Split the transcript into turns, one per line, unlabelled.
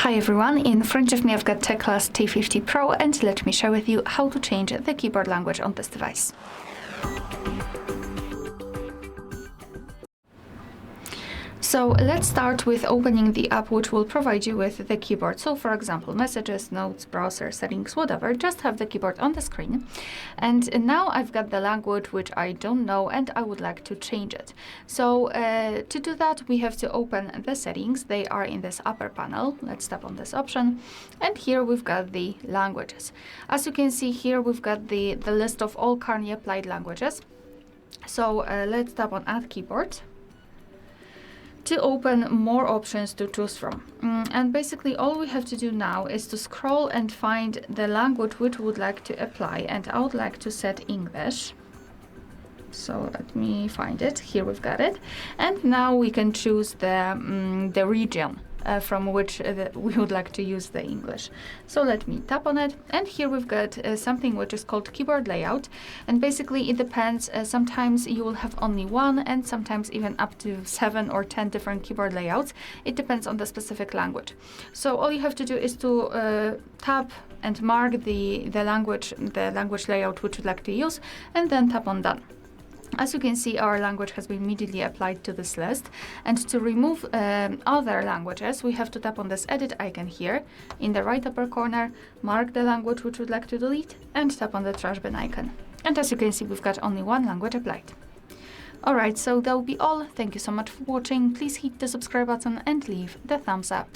Hi everyone, in front of me I've got TECLAST T50 Pro and let me share with you how to change the keyboard language on this device. So let's start with opening the app which will provide you with the keyboard. So for example, messages, notes, browser, settings, whatever, just have the keyboard on the screen. And now I've got the language which I don't know and I would like to change it. So to do that, we have to open the settings. They are in this upper panel. Let's tap on this option. And here we've got the languages. As you can see here, we've got the list of all currently applied languages. So let's tap on Add Keyboard to open more options to choose from. And basically all we have to do now is to scroll and find the language which we would like to apply, and I would like to set English. So let me find it. Here we've got it. And now we can choose the region from which we would like to use the English. So let me tap on it, and here we've got something which is called keyboard layout, and basically it depends. Sometimes you will have only one, and sometimes even up to 7 or 10 different keyboard layouts. It depends on the specific language. So all you have to do is to tap and mark the language layout which you'd like to use, and then tap on Done. As you can see, our language has been immediately applied to this list. And to remove other languages, we have to tap on this edit icon here in the right upper corner, mark the language which we'd like to delete, and tap on the trash bin icon. And as you can see, we've got only one language applied. Alright, so that will be all. Thank you so much for watching. Please hit the subscribe button and leave the thumbs up.